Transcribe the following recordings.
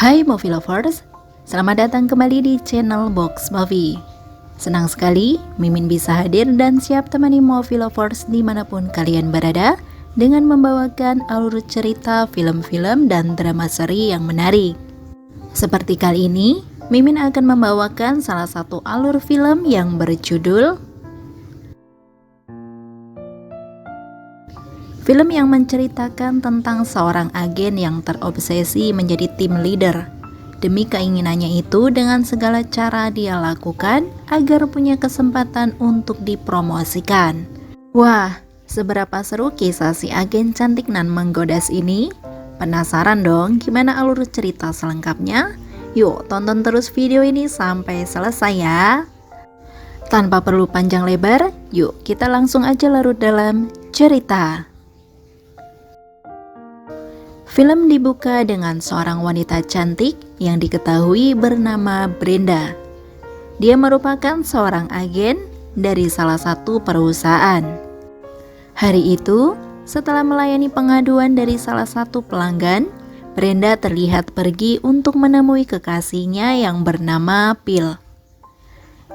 Hai Movie Lovers, selamat datang kembali di channel Box Movie. Senang sekali Mimin bisa hadir dan siap temani Movie Lovers dimanapun kalian berada dengan membawakan alur cerita film-film dan drama seri yang menarik. Seperti kali ini, Mimin akan membawakan salah satu alur film yang berjudul film yang menceritakan tentang seorang agen yang terobsesi menjadi tim leader. Demi keinginannya itu, dengan segala cara dia lakukan agar punya kesempatan untuk dipromosikan. Wah, seberapa seru kisah si agen cantik nan menggodas ini? Penasaran dong gimana alur cerita selengkapnya? Yuk tonton terus video ini sampai selesai ya. Tanpa perlu panjang lebar, yuk kita langsung aja larut dalam cerita. Film dibuka dengan seorang wanita cantik yang diketahui bernama Brenda. Dia merupakan seorang agen dari salah satu perusahaan. Hari itu, setelah melayani pengaduan dari salah satu pelanggan, Brenda terlihat pergi untuk menemui kekasihnya yang bernama Phil.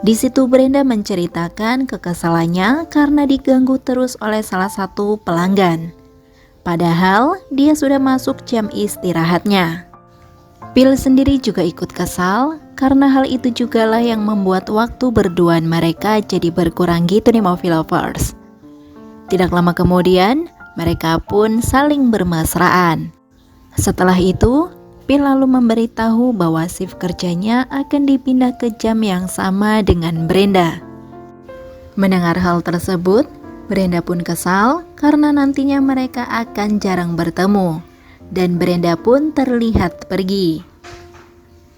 Di situ Brenda menceritakan kekesalannya karena diganggu terus oleh salah satu pelanggan. Padahal dia sudah masuk jam istirahatnya. Phil sendiri juga ikut kesal karena hal itu jugalah yang membuat waktu berduaan mereka jadi berkurang gitu nih Movie Lovers. Tidak lama kemudian mereka pun saling bermesraan. Setelah itu Phil lalu memberitahu bahwa shift kerjanya akan dipindah ke jam yang sama dengan Brenda. Mendengar hal tersebut, Brenda pun kesal karena nantinya mereka akan jarang bertemu, dan Brenda pun terlihat pergi.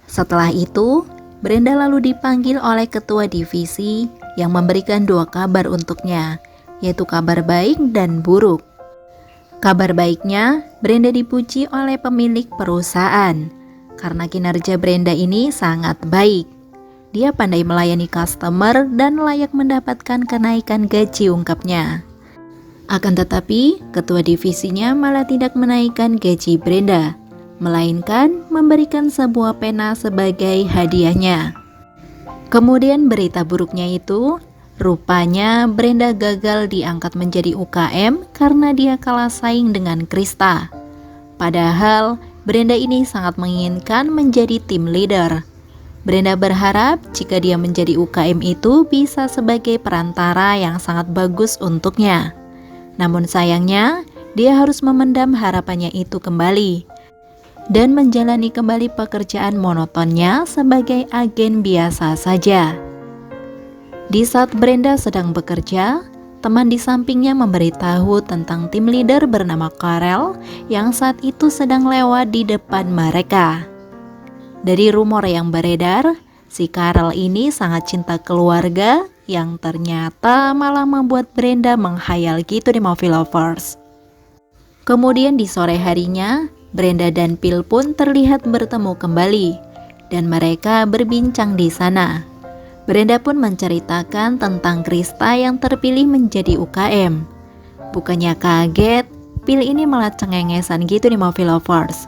Setelah itu, Brenda lalu dipanggil oleh ketua divisi yang memberikan dua kabar untuknya, yaitu kabar baik dan buruk. Kabar baiknya, Brenda dipuji oleh pemilik perusahaan karena kinerja Brenda ini sangat baik. Dia pandai melayani customer dan layak mendapatkan kenaikan gaji, ungkapnya. Akan tetapi, ketua divisinya malah tidak menaikkan gaji Brenda, melainkan memberikan sebuah pena sebagai hadiahnya. Kemudian berita buruknya itu, rupanya Brenda gagal diangkat menjadi UKM karena dia kalah saing dengan Krista. Padahal, Brenda ini sangat menginginkan menjadi tim leader. Brenda berharap jika dia menjadi UKM itu bisa sebagai perantara yang sangat bagus untuknya. Namun sayangnya, dia harus memendam harapannya itu kembali dan menjalani kembali pekerjaan monotonnya sebagai agen biasa saja. Di saat Brenda sedang bekerja, teman di sampingnya memberitahu tentang tim leader bernama Karel yang saat itu sedang lewat di depan mereka. Dari rumor yang beredar, si Karel ini sangat cinta keluarga yang ternyata malah membuat Brenda menghayal gitu di Movie Lovers. Kemudian di sore harinya, Brenda dan Phil pun terlihat bertemu kembali dan mereka berbincang di sana. Brenda pun menceritakan tentang Krista yang terpilih menjadi UKM. Bukannya kaget, Phil ini malah cengengesan gitu di Movie Lovers.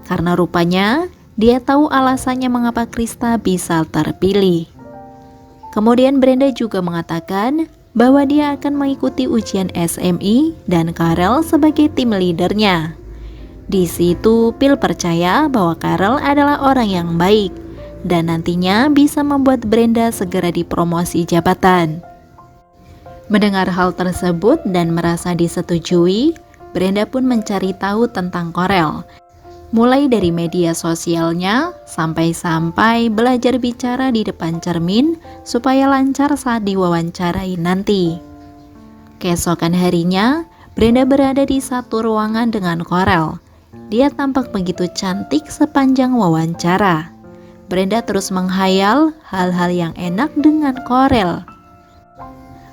Karena rupanya dia tahu alasannya mengapa Krista bisa terpilih. Kemudian Brenda juga mengatakan bahwa dia akan mengikuti ujian SMI dan Karel sebagai tim leadernya. Di situ Phil percaya bahwa Karel adalah orang yang baik dan nantinya bisa membuat Brenda segera dipromosi jabatan. Mendengar hal tersebut dan merasa disetujui, Brenda pun mencari tahu tentang Karel. Mulai dari media sosialnya, sampai belajar bicara di depan cermin supaya lancar saat diwawancarai nanti. Keesokan harinya, Brenda berada di satu ruangan dengan Karel. Dia tampak begitu cantik sepanjang wawancara. Brenda terus menghayal hal-hal yang enak dengan Karel.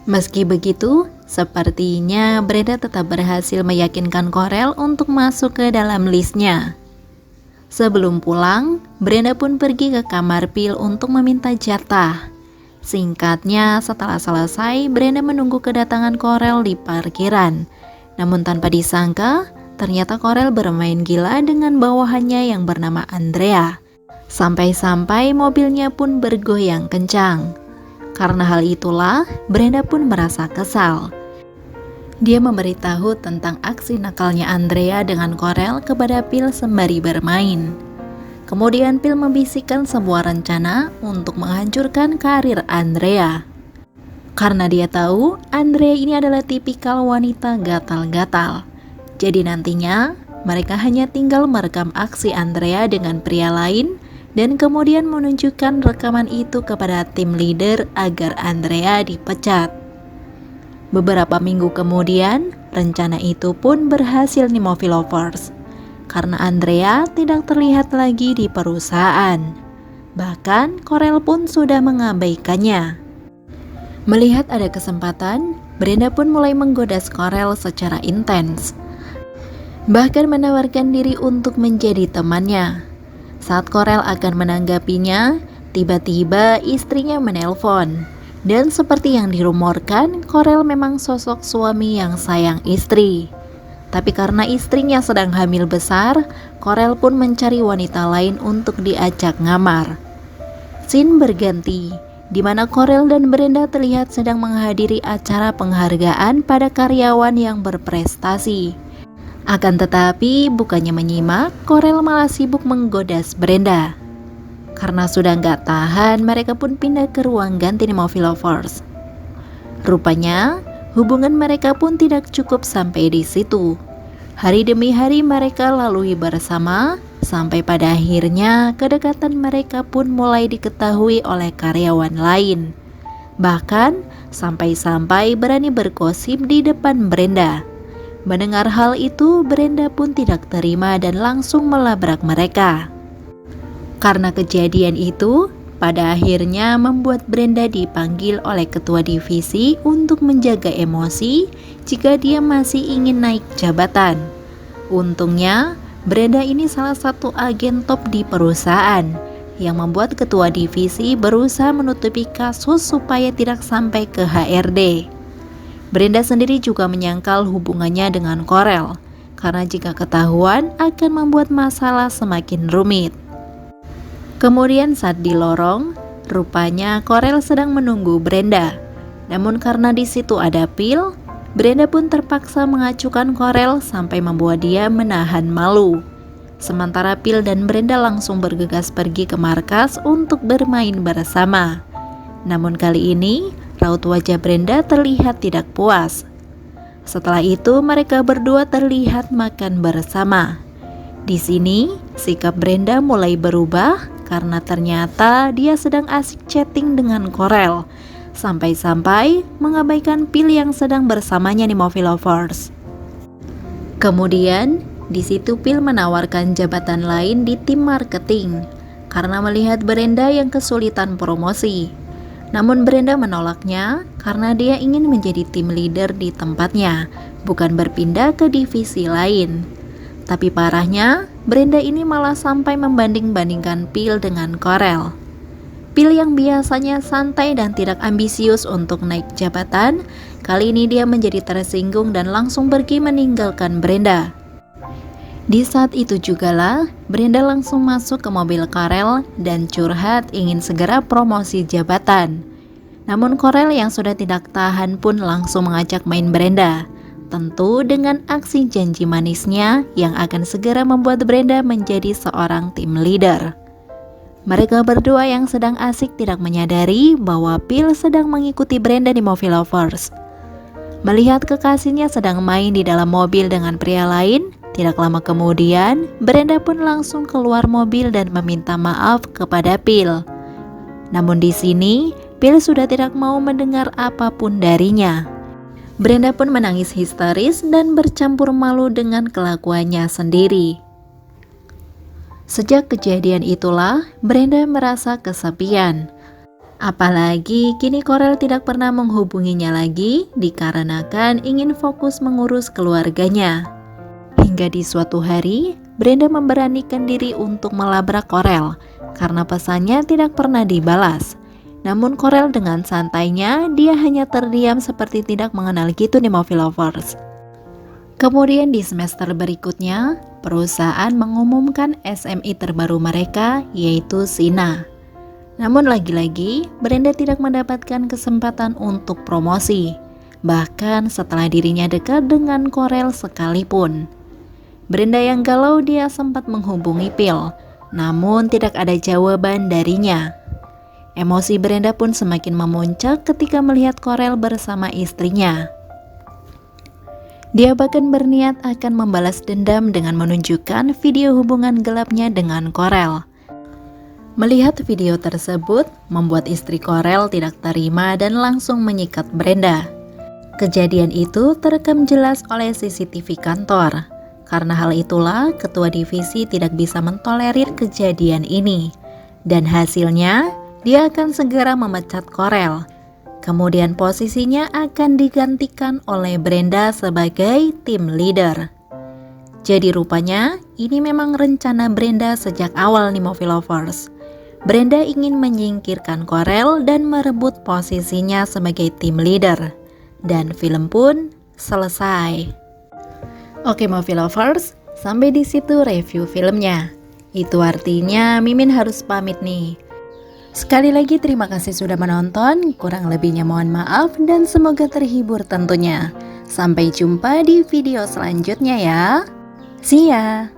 Meski begitu, sepertinya Brenda tetap berhasil meyakinkan Karel untuk masuk ke dalam listnya. Sebelum pulang, Brenda pun pergi ke kamar Phil untuk meminta jatah. Singkatnya, setelah selesai, Brenda menunggu kedatangan Karel di parkiran. Namun tanpa disangka, ternyata Corel bermain gila dengan bawahannya yang bernama Andrea. Sampai-sampai mobilnya pun bergoyang kencang. Karena hal itulah, Brenda pun merasa kesal. Dia memberitahu tentang aksi nakalnya Andrea dengan Corel kepada Phil sembari bermain. Kemudian Phil membisikkan sebuah rencana untuk menghancurkan karir Andrea. Karena dia tahu Andrea ini adalah tipikal wanita gatal-gatal. Jadi nantinya mereka hanya tinggal merekam aksi Andrea dengan pria lain dan kemudian menunjukkan rekaman itu kepada tim leader agar Andrea dipecat. Beberapa minggu kemudian, rencana itu pun berhasil di Movie Lovers karena Andrea tidak terlihat lagi di perusahaan. Bahkan Corel pun sudah mengabaikannya. Melihat ada kesempatan, Brenda pun mulai menggoda Corel secara intens. Bahkan menawarkan diri untuk menjadi temannya. Saat Corel akan menanggapinya, tiba-tiba istrinya menelpon. Dan seperti yang dirumorkan, Corel memang sosok suami yang sayang istri. Tapi karena istrinya sedang hamil besar, Corel pun mencari wanita lain untuk diajak ngamar. Scene berganti, di mana Corel dan Brenda terlihat sedang menghadiri acara penghargaan pada karyawan yang berprestasi. Akan tetapi, bukannya menyimak, Corel malah sibuk menggoda Brenda. Karena sudah nggak tahan, mereka pun pindah ke ruang ganti di Movie Lovers. Rupanya, hubungan mereka pun tidak cukup sampai di situ. Hari demi hari mereka lalui bersama, sampai pada akhirnya kedekatan mereka pun mulai diketahui oleh karyawan lain. Bahkan, sampai-sampai berani bergosip di depan Brenda. Mendengar hal itu, Brenda pun tidak terima dan langsung melabrak mereka. Karena kejadian itu, pada akhirnya membuat Brenda dipanggil oleh ketua divisi untuk menjaga emosi jika dia masih ingin naik jabatan. Untungnya, Brenda ini salah satu agen top di perusahaan yang membuat ketua divisi berusaha menutupi kasus supaya tidak sampai ke HRD. Brenda sendiri juga menyangkal hubungannya dengan Corel, karena jika ketahuan akan membuat masalah semakin rumit. Kemudian saat di lorong, rupanya Corel sedang menunggu Brenda. Namun karena di situ ada Phil, Brenda pun terpaksa mengacukan Corel sampai membuat dia menahan malu. Sementara Phil dan Brenda langsung bergegas pergi ke markas untuk bermain bersama. Namun kali ini, raut wajah Brenda terlihat tidak puas. Setelah itu mereka berdua terlihat makan bersama. Di sini sikap Brenda mulai berubah karena ternyata dia sedang asik chatting dengan Corel, sampai-sampai mengabaikan Phil yang sedang bersamanya di Movie Lovers. Kemudian di situ Phil menawarkan jabatan lain di tim marketing karena melihat Brenda yang kesulitan promosi. Namun Brenda menolaknya karena dia ingin menjadi tim leader di tempatnya, bukan berpindah ke divisi lain. Tapi parahnya, Brenda ini malah sampai membanding-bandingkan Phil dengan Corel. Phil yang biasanya santai dan tidak ambisius untuk naik jabatan, kali ini dia menjadi tersinggung dan langsung pergi meninggalkan Brenda. Di saat itu jugalah, Brenda langsung masuk ke mobil Corel dan curhat ingin segera promosi jabatan. Namun Corel yang sudah tidak tahan pun langsung mengajak main Brenda. Tentu dengan aksi janji manisnya yang akan segera membuat Brenda menjadi seorang tim leader. Mereka berdua yang sedang asik tidak menyadari bahwa Phil sedang mengikuti Brenda di Movie Lovers. Melihat kekasihnya sedang main di dalam mobil dengan pria lain, tidak lama kemudian Brenda pun langsung keluar mobil dan meminta maaf kepada Phil. Namun di sini Phil sudah tidak mau mendengar apapun darinya. Brenda pun menangis histeris dan bercampur malu dengan kelakuannya sendiri. Sejak kejadian itulah, Brenda merasa kesepian. Apalagi kini Corel tidak pernah menghubunginya lagi dikarenakan ingin fokus mengurus keluarganya. Hingga di suatu hari, Brenda memberanikan diri untuk melabrak Corel karena pesannya tidak pernah dibalas. Namun Corel dengan santainya, dia hanya terdiam seperti tidak mengenal gitu di Movie Lovers. Kemudian di semester berikutnya, perusahaan mengumumkan SMI terbaru mereka, yaitu Sina. Namun lagi-lagi, Brenda tidak mendapatkan kesempatan untuk promosi, bahkan setelah dirinya dekat dengan Korel sekalipun. Brenda yang galau, dia sempat menghubungi Phil, namun tidak ada jawaban darinya. Emosi Brenda pun semakin memuncak ketika melihat Korel bersama istrinya. Dia bahkan berniat akan membalas dendam dengan menunjukkan video hubungan gelapnya dengan Korel. Melihat video tersebut, membuat istri Korel tidak terima dan langsung menyikat Brenda. Kejadian itu terekam jelas oleh CCTV kantor. Karena hal itulah, ketua divisi tidak bisa mentolerir kejadian ini. Dan hasilnya, dia akan segera memecat Korel. Kemudian posisinya akan digantikan oleh Brenda sebagai tim leader. Jadi rupanya ini memang rencana Brenda sejak awal nih Movie Lovers. Brenda ingin menyingkirkan Korel dan merebut posisinya sebagai tim leader. Dan film pun selesai. Oke Movie Lovers, sampai di situ review filmnya. Itu artinya Mimin harus pamit nih. Sekali lagi terima kasih sudah menonton, kurang lebihnya mohon maaf dan semoga terhibur tentunya. Sampai jumpa di video selanjutnya ya. See ya!